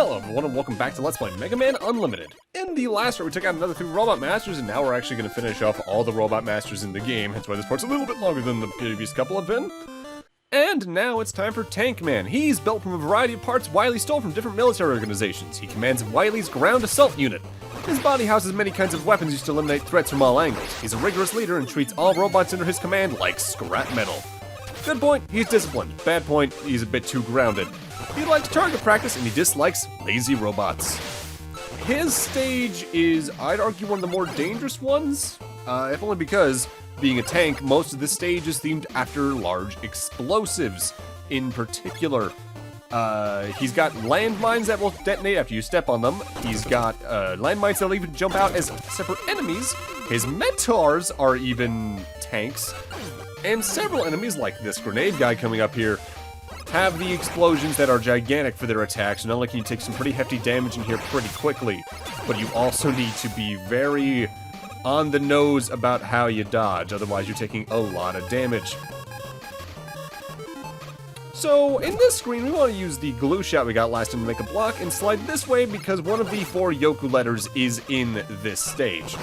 Hello everyone and welcome back to Let's Play Megaman Unlimited. In the last part we took out another 3 Robot Masters and now we're actually going to finish off all the Robot Masters in the game, hence why this part's a little bit longer than the previous couple have been. And now it's time for Tankman. He's built from a variety of parts Wily stole from different military organizations. He commands Wily's Ground Assault Unit. His body houses many kinds of weapons used to eliminate threats from all angles. He's a rigorous leader and treats all robots under his command like scrap metal. Good point, he's disciplined. Bad point, he's a bit too grounded. He likes target practice and he dislikes lazy robots. His stage is, I'd argue, one of the more dangerous ones, if only because, being a tank, most of this stage is themed after large explosives. In particular, he's got landmines that will detonate after you step on them. He's got landmines that'll even jump out as separate enemies. His mentors are even tanks. And several enemies, like this grenade guy coming up here, have the explosions that are gigantic for their attacks. Not only can you take some pretty hefty damage in here pretty quickly, but you also need to be very on the nose about how you dodge, otherwise you're taking a lot of damage. So, in this screen, we want to use the glue shot we got last time to make a block and slide this way because one of the 4 Yoku letters is in this stage.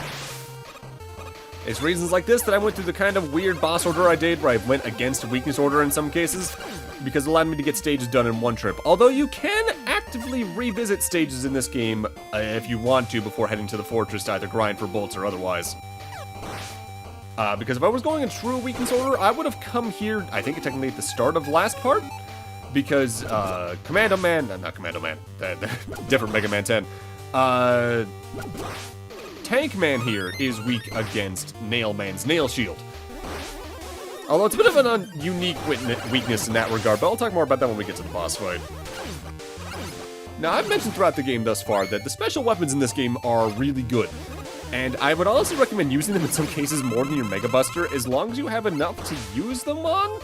It's reasons like this that I went through the kind of weird boss order I did, where I went against weakness order in some cases, because it allowed me to get stages done in one trip. Although you can actively revisit stages in this game if you want to before heading to the fortress to either grind for bolts or otherwise. Because if I was going in true weakness order, I would have come here, I think technically at the start of last part, because Commando Man, not Commando Man, different Mega Man 10, Tankman here is weak against Nailman's Nail Shield. Although it's a bit of an unique weakness in that regard, but I'll talk more about that when we get to the boss fight. Now, I've mentioned throughout the game thus far that the special weapons in this game are really good. And I would honestly recommend using them in some cases more than your Mega Buster, as long as you have enough to use them on.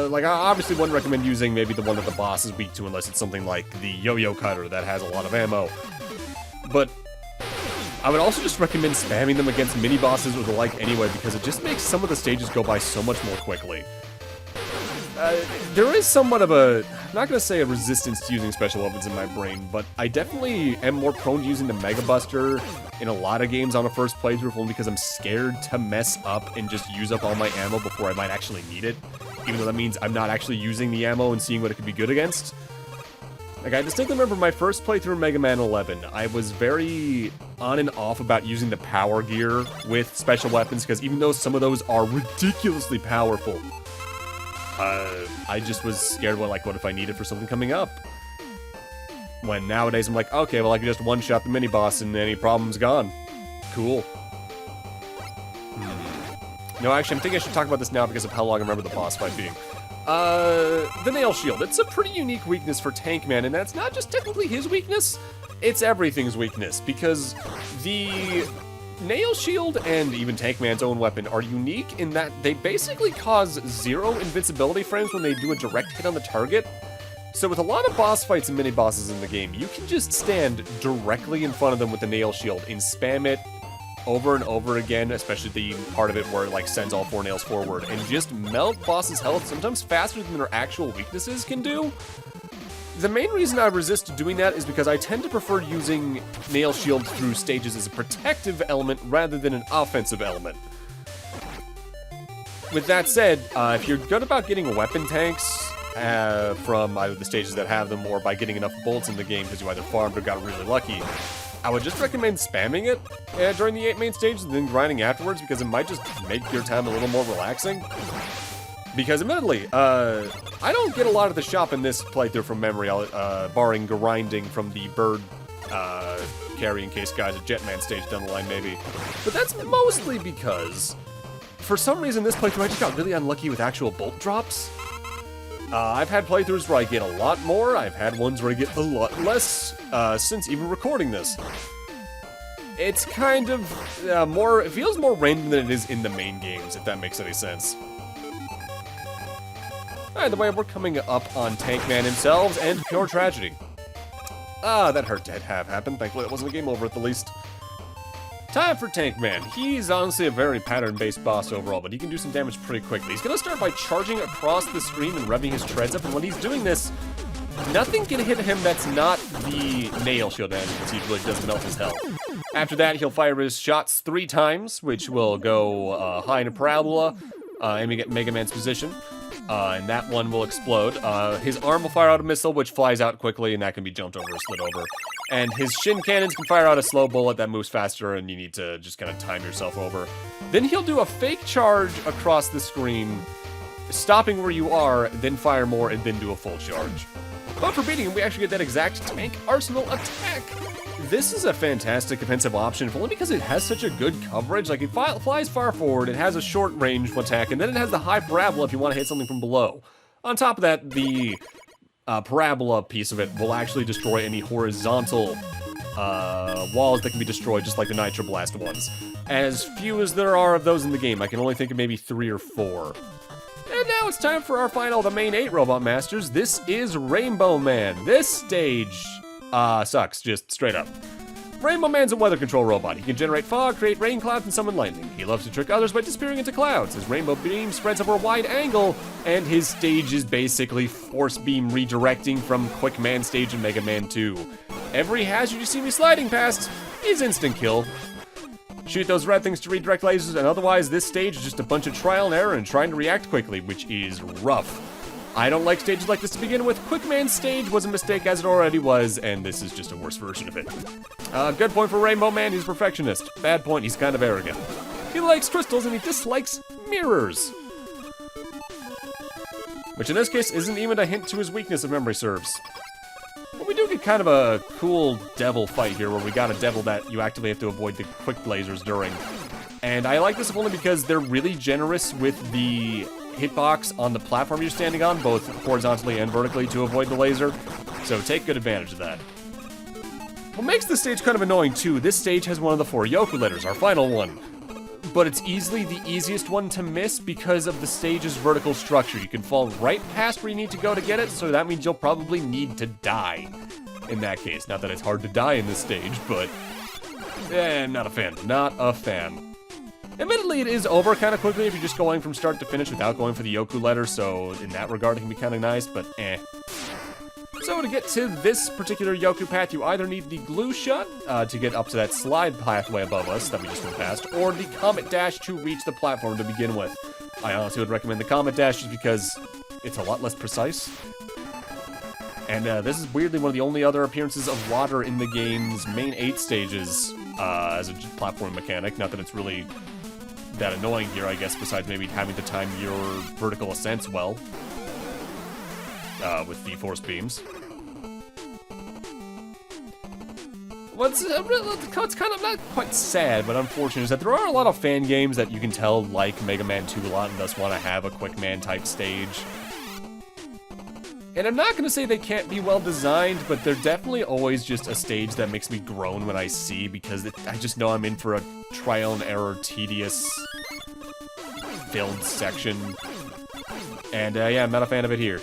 Like, I obviously wouldn't recommend using maybe the one that the boss is weak to, unless it's something like the Yo-Yo Cutter that has a lot of ammo. But I would also just recommend spamming them against mini-bosses or the like anyway, because it just makes some of the stages go by so much more quickly. There is somewhat of a, I'm not going to say a resistance to using special weapons in my brain, but I definitely am more prone to using the Mega Buster in a lot of games on a first playthrough, only because I'm scared to mess up and just use up all my ammo before I might actually need it, even though that means I'm not actually using the ammo and seeing what it could be good against. Like, I distinctly remember my first playthrough in Mega Man 11, I was very on and off about using the power gear with special weapons, because even though some of those are ridiculously powerful, I just was scared, well, like, what if I need it for something coming up? When nowadays I'm like, okay, well, I can just one-shot the mini-boss and any problem's gone. Cool. No, actually, I'm thinking I should talk about this now because of how long I remember the boss fight being. The Nail Shield. It's a pretty unique weakness for Tankman, and that's not just technically his weakness, it's everything's weakness, because the Nail Shield and even Tankman's own weapon are unique in that they basically cause 0 invincibility frames when they do a direct hit on the target. So with a lot of boss fights and mini-bosses in the game, you can just stand directly in front of them with the Nail Shield and spam it over and over again, especially the part of it where it like sends all 4 nails forward, and just melt bosses' health sometimes faster than their actual weaknesses can do. The main reason I resist doing that is because I tend to prefer using Nail Shield through stages as a protective element rather than an offensive element. With that said, if you're good about getting weapon tanks from either the stages that have them or by getting enough bolts in the game because you either farmed or got really lucky, I would just recommend spamming it during the 8 main stages and then grinding afterwards, because it might just make your time a little more relaxing. Because admittedly, I don't get a lot of the shop in this playthrough from memory, barring grinding from the bird carrying case guys at Jetman stage down the line maybe. But that's mostly because, for some reason this playthrough I just got really unlucky with actual bolt drops. I've had playthroughs where I get a lot more, I've had ones where I get a lot less, since even recording this. It's kind of it feels more random than it is in the main games, if that makes any sense. Either way, we're coming up on Tankman himself, and pure tragedy. That hurt to have happened, thankfully it wasn't a game over at the least. Time for Tankman. He's honestly a very pattern-based boss overall, but he can do some damage pretty quickly. He's gonna start by charging across the screen and revving his treads up, and when he's doing this, Nothing can hit him that's not the nail shield, and you can see it really does melt his health. After that, he'll fire his shots 3 times, which will go high in a parabola, aiming at Mega Man's position. And that one will explode. His arm will fire out a missile, which flies out quickly, and that can be jumped over or slid over. And his shin cannons can fire out a slow bullet that moves faster, and you need to just kind of time yourself over. Then he'll do a fake charge across the screen, stopping where you are, then fire more, and then do a full charge. But for beating him, we actually get that exact tank arsenal attack. This is a fantastic offensive option, only because it has such a good coverage. Like, it flies far forward, it has a short range attack, and then it has the high parabola if you want to hit something from below. On top of that, the parabola piece of it will actually destroy any horizontal walls that can be destroyed, just like the Nitro Blast ones. As few as there are of those in the game, I can only think of maybe 3 or 4. And now it's time for our final, the main 8 Robot Masters. This is Rainbowman. This stage sucks, just straight up. Rainbowman's a weather control robot. He can generate fog, create rain clouds, and summon lightning. He loves to trick others by disappearing into clouds. His rainbow beam spreads over a wide angle, and his stage is basically force beam redirecting from Quick Man stage in Mega Man 2. Every hazard you see me sliding past is instant kill. Shoot those red things to redirect lasers, and otherwise this stage is just a bunch of trial and error and trying to react quickly, which is rough. I don't like stages like this to begin with. Quick Man's stage was a mistake as it already was, and this is just a worse version of it. Good point for Rainbowman, he's a perfectionist. Bad point, he's kind of arrogant. He likes crystals and he dislikes mirrors. Which in this case isn't even a hint to his weakness if memory serves. But we do get kind of a cool devil fight here where we got a devil that you actively have to avoid the quick lasers during. And I like this only because they're really generous with the hitbox on the platform you're standing on, both horizontally and vertically, to avoid the laser. So take good advantage of that. What makes this stage kind of annoying too, this stage has one of the 4 Yoku Letters, our final one. But it's easily the easiest one to miss because of the stage's vertical structure. You can fall right past where you need to go to get it, so that means you'll probably need to die in that case. Not that it's hard to die in this stage, but not a fan. Not a fan. Admittedly, it is over kind of quickly if you're just going from start to finish without going for the Yoku letter, so in that regard it can be kind of nice, but eh. So to get to this particular Yoku path, you either need the glue shot to get up to that slide pathway above us that we just went past, or the Comet Dash to reach the platform to begin with. I honestly would recommend the Comet Dash just because it's a lot less precise. And this is weirdly one of the only other appearances of water in the game's main 8 stages as a platform mechanic. Not that it's really that annoying here, I guess, besides maybe having to time your vertical ascents well with the force beams. What's kind of not quite sad, but unfortunate, is that there are a lot of fan games that you can tell like Mega Man 2 a lot and thus want to have a Quick Man type stage. And I'm not going to say they can't be well designed, but they're definitely always just a stage that makes me groan when I see, because I just know I'm in for a trial and error, tedious, build section. And yeah, I'm not a fan of it here.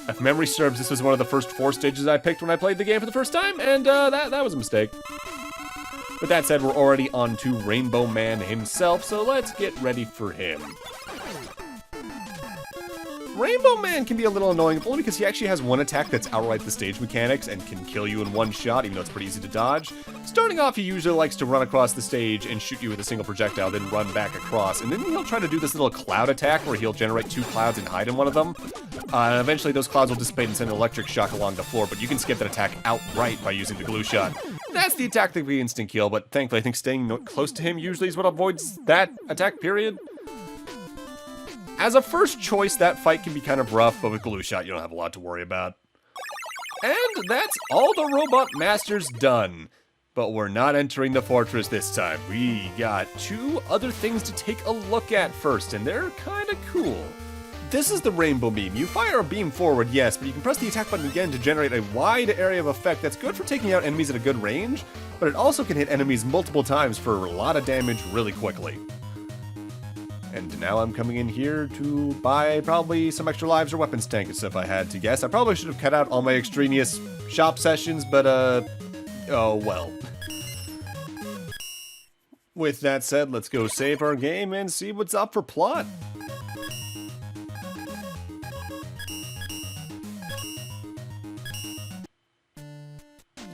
If memory serves, this was one of the first 4 stages I picked when I played the game for the first time, and that was a mistake. With that said, we're already on to Rainbowman himself, so let's get ready for him. Rainbowman can be a little annoying, only because he actually has one attack that's outright the stage mechanics and can kill you in one shot, even though it's pretty easy to dodge. Starting off, he usually likes to run across the stage and shoot you with a single projectile, then run back across. And then he'll try to do this little cloud attack where he'll generate 2 clouds and hide in one of them. And eventually those clouds will dissipate and send an electric shock along the floor, but you can skip that attack outright by using the glue shot. That's the attack that we instant kill, but thankfully I think staying close to him usually is what avoids that attack period. As a first choice, that fight can be kind of rough, but with glue shot you don't have a lot to worry about. And that's all the Robot Masters done. But we're not entering the fortress this time. We got 2 other things to take a look at first, and they're kind of cool. This is the Rainbow Beam. You fire a beam forward, yes, but you can press the attack button again to generate a wide area of effect that's good for taking out enemies at a good range, but it also can hit enemies multiple times for a lot of damage really quickly. And now I'm coming in here to buy probably some extra lives or weapons tanks if I had to guess. I probably should have cut out all my extraneous shop sessions, but oh well. With that said, let's go save our game and see what's up for plot.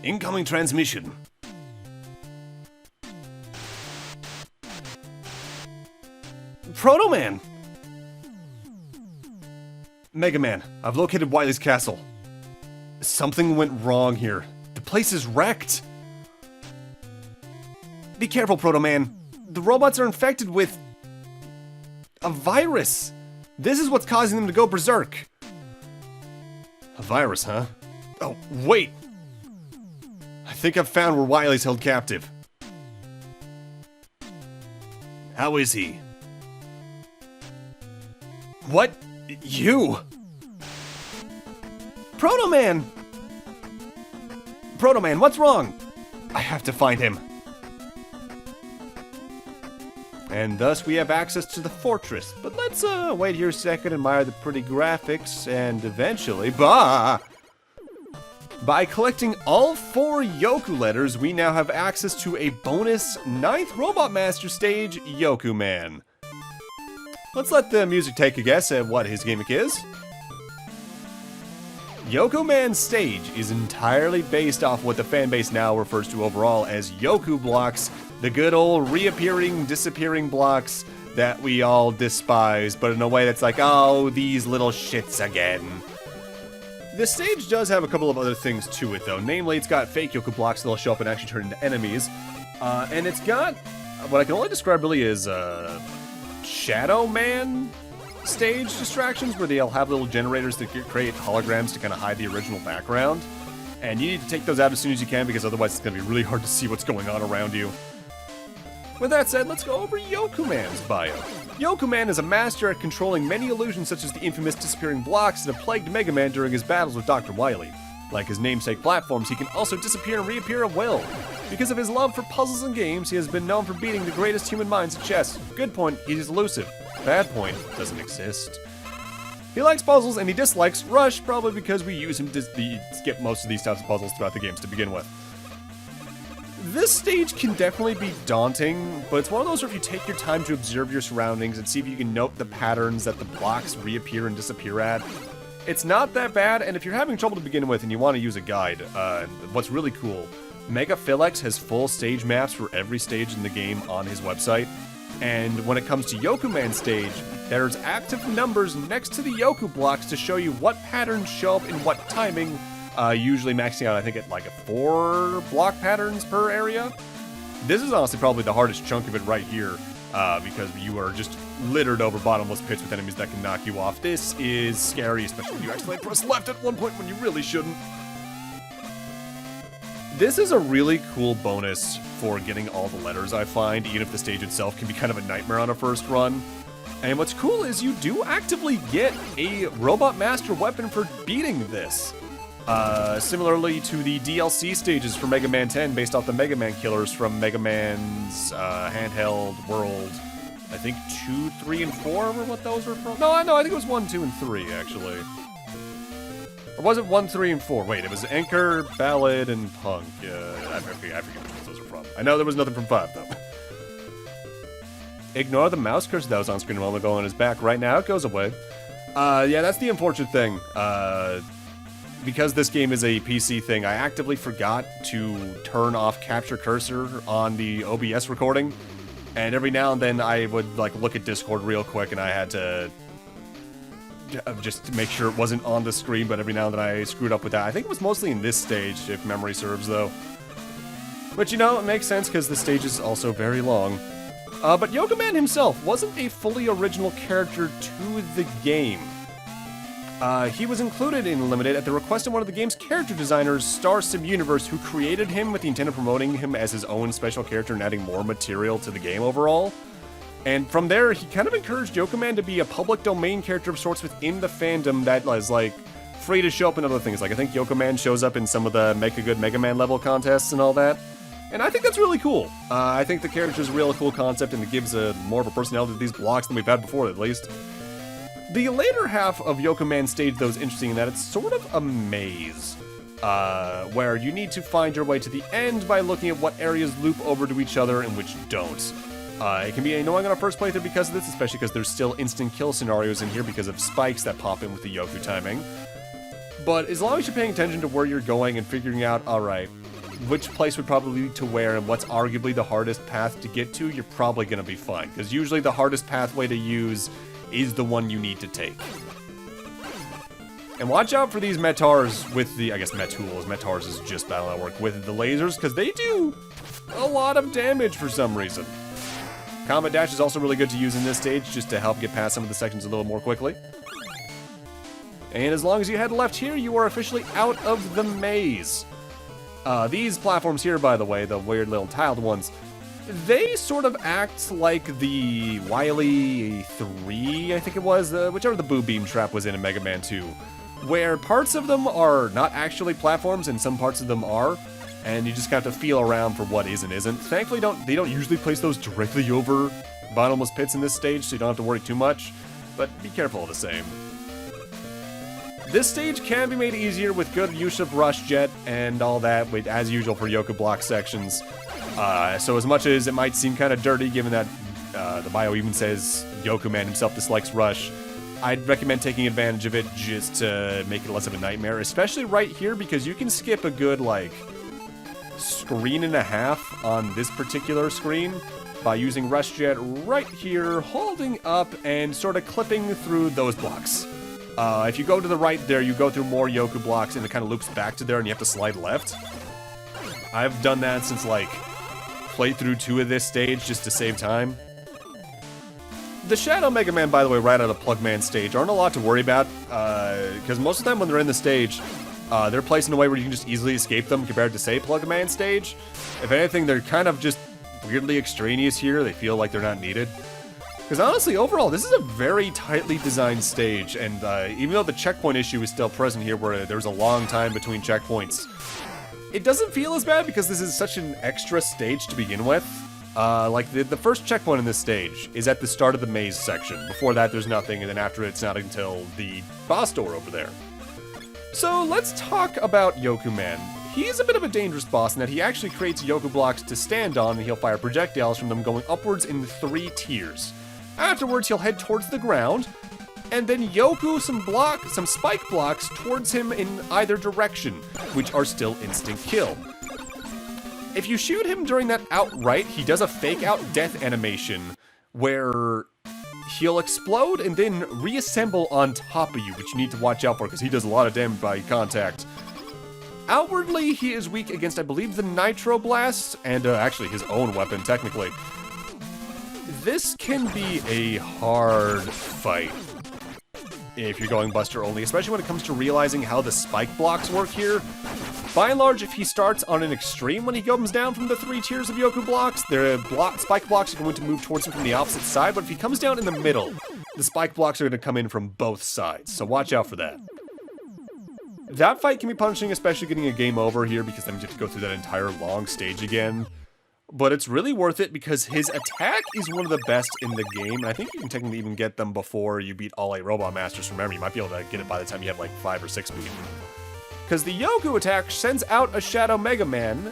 Incoming transmission. Proto-Man! Megaman, I've located Wily's castle. Something went wrong here. The place is wrecked. Be careful, Proto-Man. The robots are infected with a virus. This is what's causing them to go berserk. A virus, huh? Oh, wait. I think I've found where Wily's held captive. How is he? What? You? Proto-Man! Proto-Man, what's wrong? I have to find him. And thus we have access to the fortress. But let's wait here a second, admire the pretty graphics, and eventually, by collecting all 4 Yoku Letters, we now have access to a bonus 9th Robot Master stage, Yokuman. Let's let the music take a guess at what his gimmick is. Yokuman's stage is entirely based off what the fanbase now refers to overall as Yoku Blocks, the good old reappearing, disappearing blocks that we all despise, but in a way that's like, oh, these little shits again. The stage does have a couple of other things to it, though. Namely, it's got fake Yoku Blocks that'll show up and actually turn into enemies. And it's got what I can only describe really as Shadow Man stage distractions, where they'll have little generators that create holograms to kind of hide the original background. And you need to take those out as soon as you can, because otherwise it's going to be really hard to see what's going on around you. With that said, let's go over Yokuman's bio. Yokuman is a master at controlling many illusions such as the infamous disappearing blocks that have plagued Megaman during his battles with Dr. Wily. Like his namesake platforms, he can also disappear and reappear at will. Because of his love for puzzles and games, he has been known for beating the greatest human minds at chess. Good point, he's elusive. Bad point, doesn't exist. He likes puzzles and he dislikes Rush, probably because we use him to skip most of these types of puzzles throughout the games to begin with. This stage can definitely be daunting, but it's one of those where if you take your time to observe your surroundings and see if you can note the patterns that the blocks reappear and disappear at, it's not that bad. And if you're having trouble to begin with and you want to use a guide, what's really cool, Megaphilix has full stage maps for every stage in the game on his website. And when it comes to Yokuman's stage, there's active numbers next to the Yoku blocks to show you what patterns show up in what timing, usually maxing out, I think, at like 4 block patterns per area. This is honestly probably the hardest chunk of it right here, because you are just littered over bottomless pits with enemies that can knock you off. This is scary, especially when you accidentally press left at one point when you really shouldn't. This is a really cool bonus for getting all the letters, I find, even if the stage itself can be kind of a nightmare on a first run. And what's cool is you do actively get a Robot Master weapon for beating this. Similarly to the DLC stages for Mega Man 10 based off the Mega Man killers from Mega Man's handheld world. I think 2, 3, and 4 were what those were from? No, I think it was 1, 2, and 3, actually. Or was it 1, 3, and 4? Wait, it was Anchor, Ballad, and Punk. I forget which ones those were from. I know there was nothing from 5, though. Ignore the mouse cursor that was on screen a moment ago on his back. Right now, it goes away. Yeah, that's the unfortunate thing. Because this game is a PC thing, I actively forgot to turn off capture cursor on the OBS recording. And every now and then I would like look at Discord real quick and I had to just to make sure it wasn't on the screen, but every now and then I screwed up with that. I think it was mostly in this stage, if memory serves, though. But you know, it makes sense because the stage is also very long. But Yokuman himself wasn't a fully original character to the game. He was included in Limited at the request of one of the game's character designers, Star Sim Universe, who created him with the intent of promoting him as his own special character and adding more material to the game overall. And from there, he kind of encouraged Yokuman to be a public domain character of sorts within the fandom that is, like, free to show up in other things. Like, I think Yokuman shows up in some of the Make a Good Mega Man level contests and all that. And I think that's really cool. I think the character's a real cool concept, and it gives more of a personality to these blocks than we've had before, at least. The later half of Yokuman's stage, though, is interesting in that it's sort of a maze, where you need to find your way to the end by looking at what areas loop over to each other and which don't. It can be annoying on a first playthrough because of this, especially because there's still instant kill scenarios in here because of spikes that pop in with the Yoku timing. But as long as you're paying attention to where you're going and figuring out, alright, which place would probably lead to where and what's arguably the hardest path to get to, you're probably going to be fine. Because usually the hardest pathway to use is the one you need to take. And watch out for these Metars with the, I guess Metools, Metars is just Battle Network, with the lasers, because they do a lot of damage for some reason. Combat Dash is also really good to use in this stage, just to help get past some of the sections a little more quickly. And as long as you head left here, you are officially out of the maze. These platforms here, by the way, the weird little tiled ones, they sort of act like the Wily 3, I think it was, whichever the Boo Beam Trap was in Mega Man 2, where parts of them are not actually platforms and some parts of them are, and you just have to feel around for what is and isn't. Thankfully, they don't usually place those directly over bottomless pits in this stage, so you don't have to worry too much, but be careful all the same. This stage can be made easier with good use of Rush Jet and all that, as usual for Yoku Block sections. So as much as it might seem kind of dirty, given that the bio even says Yokuman himself dislikes Rush, I'd recommend taking advantage of it just to make it less of a nightmare, especially right here, because you can skip a good, like, screen and a half on this particular screen by using Rush Jet right here, holding up, and sort of clipping through those blocks. If you go to the right there, you go through more Yoku Blocks, and it kind of loops back to there, and you have to slide left. I've done that since, like, playthrough 2 of this stage, just to save time. The Shadow Mega Man, by the way, right out of Plugman stage, aren't a lot to worry about, because most of the time when they're in the stage, they're placed in a way where you can just easily escape them compared to, say, Plugman stage. If anything, they're kind of just weirdly extraneous here. They feel like they're not needed. Because honestly, overall, this is a very tightly designed stage, and even though the checkpoint issue is still present here, where there's a long time between checkpoints, it doesn't feel as bad because this is such an extra stage to begin with. Like, the first checkpoint in this stage is at the start of the maze section. Before that, there's nothing, and then after it's not until the boss door over there. So, let's talk about Yokuman. He's a bit of a dangerous boss in that he actually creates Yoku Blocks to stand on, and he'll fire projectiles from them going upwards in 3 tiers. Afterwards, he'll head towards the ground, and then Yoku some spike blocks towards him in either direction, which are still instant kill. If you shoot him during that outright, he does a fake out death animation where he'll explode and then reassemble on top of you, which you need to watch out for because he does a lot of damage by contact. Outwardly, he is weak against, I believe, the Nitro Blast, and actually his own weapon, technically. This can be a hard fight if you're going Buster only, especially when it comes to realizing how the spike blocks work here. By and large, if he starts on an extreme when he comes down from the 3 tiers of Yoku Blocks, the spike blocks are going to move towards him from the opposite side, but if he comes down in the middle, the spike blocks are going to come in from both sides, so watch out for that. That fight can be punishing, especially getting a game over here, because then you have to go through that entire long stage again. But it's really worth it because his attack is one of the best in the game, and I think you can technically even get them before you beat all 8 Robot Masters from memory. You might be able to get it by the time you have like 5 or 6 beat. Because the Yoku attack sends out a Shadow Mega Man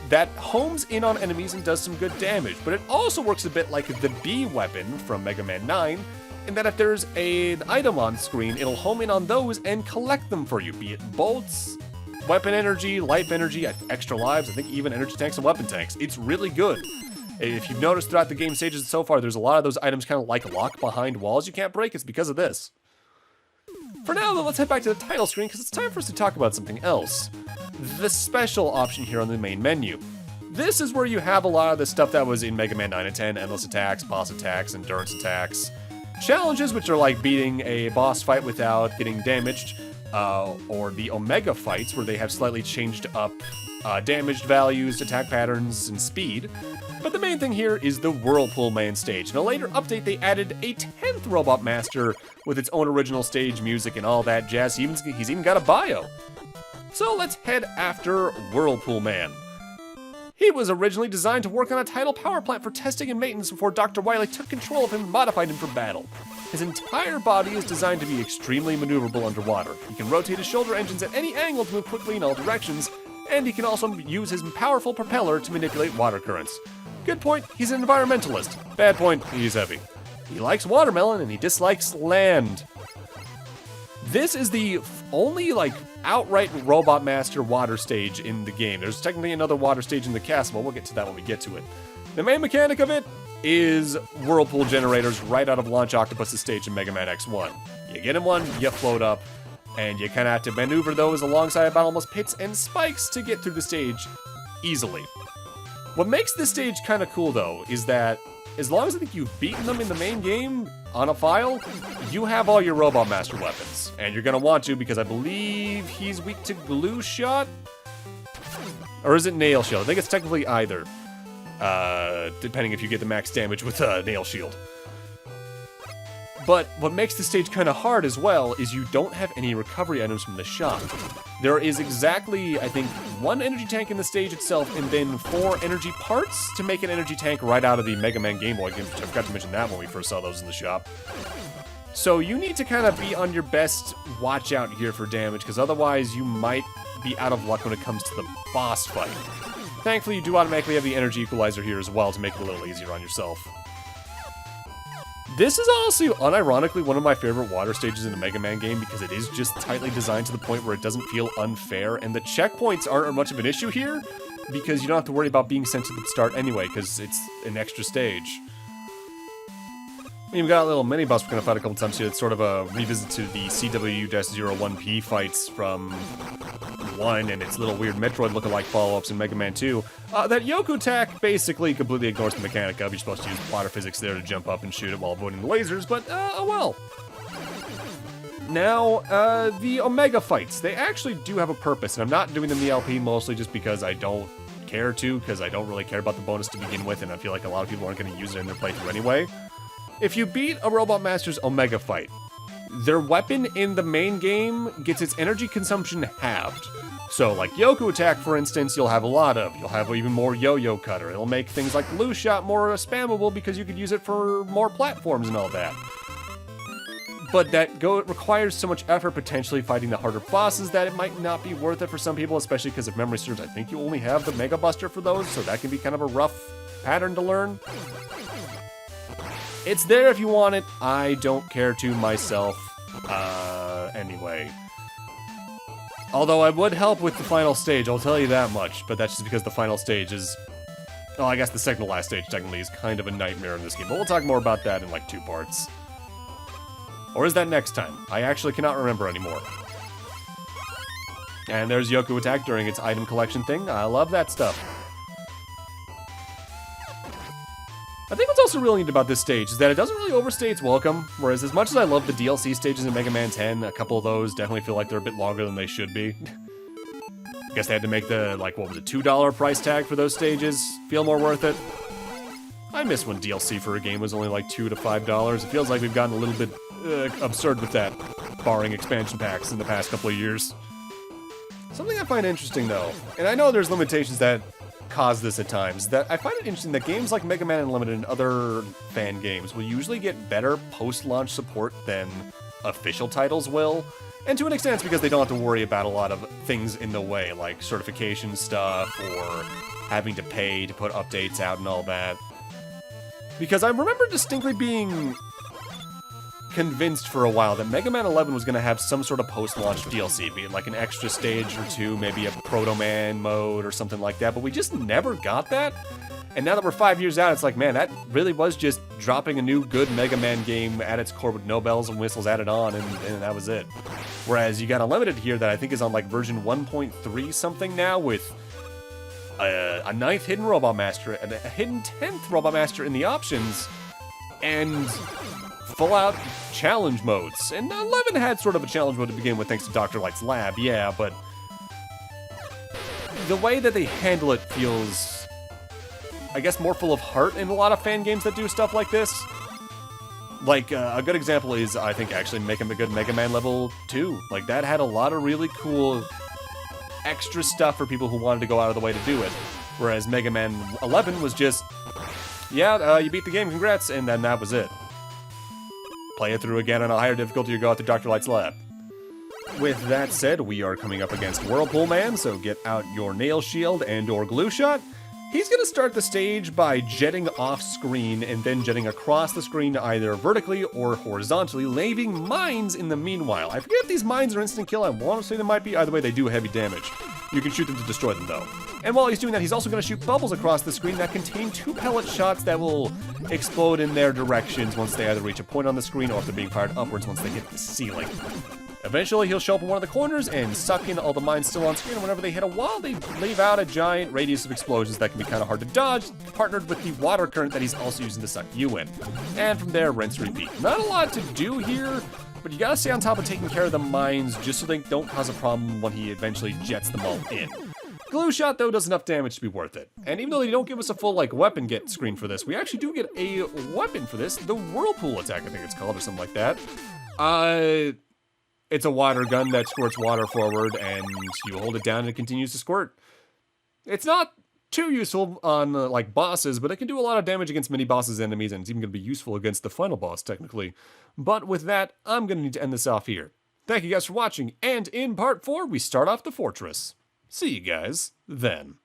that homes in on enemies and does some good damage, but it also works a bit like the B weapon from Mega Man 9, in that if there's an item on screen, it'll home in on those and collect them for you, be it bolts, weapon energy, life energy, extra lives, I think even energy tanks and weapon tanks. It's really good. If you've noticed throughout the game stages so far, there's a lot of those items kind of like lock behind walls you can't break. It's because of this. For now, though, let's head back to the title screen because it's time for us to talk about something else. The special option here on the main menu. This is where you have a lot of the stuff that was in Mega Man 9 and 10, endless attacks, boss attacks, endurance attacks, challenges, which are like beating a boss fight without getting damaged, or the Omega fights, where they have slightly changed up damaged values, attack patterns, and speed. But the main thing here is the Whirlpoolman stage. In a later update, they added a 10th Robot Master with its own original stage music and all that jazz. He's even got a bio. So let's head after Whirlpoolman. He was originally designed to work on a tidal power plant for testing and maintenance before Dr. Wily took control of him and modified him for battle. His entire body is designed to be extremely maneuverable underwater. He can rotate his shoulder engines at any angle to move quickly in all directions, and he can also use his powerful propeller to manipulate water currents. Good point, he's an environmentalist. Bad point, he's heavy. He likes watermelon and he dislikes land. This is the only, like, outright Robot Master water stage in the game. There's technically another water stage in the castle, but we'll get to that when we get to it. The main mechanic of it is whirlpool generators right out of Launch Octopus's stage in Mega Man X1. You get in one, you float up, and you kind of have to maneuver those alongside about almost pits and spikes to get through the stage easily. What makes this stage kind of cool, though, is that as long as I think you've beaten them in the main game on a file, you have all your Robot Master weapons. And you're going to want to, because I believe he's weak to Glue Shot? Or is it Nail Shield? I think it's technically either. Depending if you get the max damage with Nail Shield. But what makes this stage kind of hard as well is you don't have any recovery items from the shop. There is exactly, I think, 1 energy tank in the stage itself and then 4 energy parts to make an energy tank right out of the Mega Man Game Boy game, which I forgot to mention that when we first saw those in the shop. So you need to kind of be on your best watch out here for damage, because otherwise you might be out of luck when it comes to the boss fight. Thankfully, you do automatically have the energy equalizer here as well to make it a little easier on yourself. This is also, unironically, one of my favorite water stages in a Mega Man game because it is just tightly designed to the point where it doesn't feel unfair, and the checkpoints aren't much of an issue here because you don't have to worry about being sent to the start anyway because it's an extra stage. We've got a little mini-boss we're going to fight a couple times here. It's sort of a revisit to the CW-01P fights from 1 and its little weird Metroid lookalike follow-ups in Mega Man 2. That Yoku attack basically completely ignores the mechanic of you're supposed to use water physics there to jump up and shoot it while avoiding the lasers, but oh well. Now, the Omega fights. They actually do have a purpose, and I'm not doing them in the LP mostly just because I don't care to, because I don't really care about the bonus to begin with, and I feel like a lot of people aren't going to use it in their playthrough anyway. If you beat a Robot Master's Omega fight, their weapon in the main game gets its energy consumption halved. So, like Yoku Attack, for instance, you'll have a lot of. You'll have even more Yo-Yo Cutter. It'll make things like Glue Shot more spammable because you could use it for more platforms and all that. But that requires so much effort potentially fighting the harder bosses that it might not be worth it for some people, especially because if memory serves, I think you only have the Mega Buster for those, so that can be kind of a rough pattern to learn. It's there if you want it. I don't care to myself. Anyway. Although I would help with the final stage, I'll tell you that much, but that's just because the final stage is... Well, I guess the second to last stage technically is kind of a nightmare in this game, but we'll talk more about that in like 2 parts. Or is that next time? I actually cannot remember anymore. And there's Yoku Attack during its item collection thing. I love that stuff. I think what's also really neat about this stage is that it doesn't really overstay its welcome, whereas as much as I love the DLC stages in Mega Man 10, a couple of those definitely feel like they're a bit longer than they should be. I guess they had to make the, like, what was it, $2 price tag for those stages feel more worth it. I miss when DLC for a game was only like $2 to $5. It feels like we've gotten a little bit absurd with that, barring expansion packs in the past couple of years. Something I find interesting, though, and I know there's limitations that cause this at times, that I find it interesting that games like Mega Man Unlimited and other fan games will usually get better post-launch support than official titles will. And to an extent, it's because they don't have to worry about a lot of things in the way, like certification stuff or having to pay to put updates out and all that. Because I remember distinctly being convinced for a while that Mega Man 11 was going to have some sort of post-launch DLC, be it like an extra stage or 2, maybe a Proto Man mode or something like that, but we just never got that. And now that we're 5 years out, it's like, man, that really was just dropping a new good Mega Man game at its core with no bells and whistles added on, and that was it. Whereas you got Unlimited here that I think is on like version 1.3 something now with a 9th hidden Robot Master and a hidden 10th Robot Master in the options, and full-out challenge modes. And 11 had sort of a challenge mode to begin with thanks to Dr. Light's lab, yeah, but the way that they handle it feels, I guess, more full of heart in a lot of fan games that do stuff like this. Like, a good example is, I think, actually making a good Mega Man Level 2. Like, that had a lot of really cool extra stuff for people who wanted to go out of the way to do it. Whereas Mega Man 11 was just, yeah, you beat the game, congrats, and then that was it. Play it through again on a higher difficulty or go out to Dr. Light's lab. With that said, we are coming up against Whirlpoolman, so get out your Nail Shield and or Glue Shot. He's going to start the stage by jetting off screen and then jetting across the screen either vertically or horizontally, leaving mines in the meanwhile. I forget if these mines are instant kill. I want to say they might be. Either way, they do heavy damage. You can shoot them to destroy them, though. And while he's doing that, he's also going to shoot bubbles across the screen that contain 2 pellet shots that will explode in their directions once they either reach a point on the screen or if they're being fired upwards once they hit the ceiling. Eventually, he'll show up in one of the corners and suck in all the mines still on screen, and whenever they hit a wall, they leave out a giant radius of explosions that can be kind of hard to dodge, partnered with the water current that he's also using to suck you in. And from there, rinse, repeat. Not a lot to do here, but you gotta stay on top of taking care of the mines just so they don't cause a problem when he eventually jets them all in. Glue Shot, though, does enough damage to be worth it. And even though they don't give us a full, weapon get screen for this, we actually do get a weapon for this, the Whirlpool attack, I think it's called, or something like that. It's a water gun that squirts water forward, and you hold it down and it continues to squirt. It's not too useful on, bosses, but it can do a lot of damage against mini-bosses and enemies, and it's even going to be useful against the final boss, technically. But with that, I'm going to need to end this off here. Thank you guys for watching, and in part 4, we start off the fortress. See you guys then.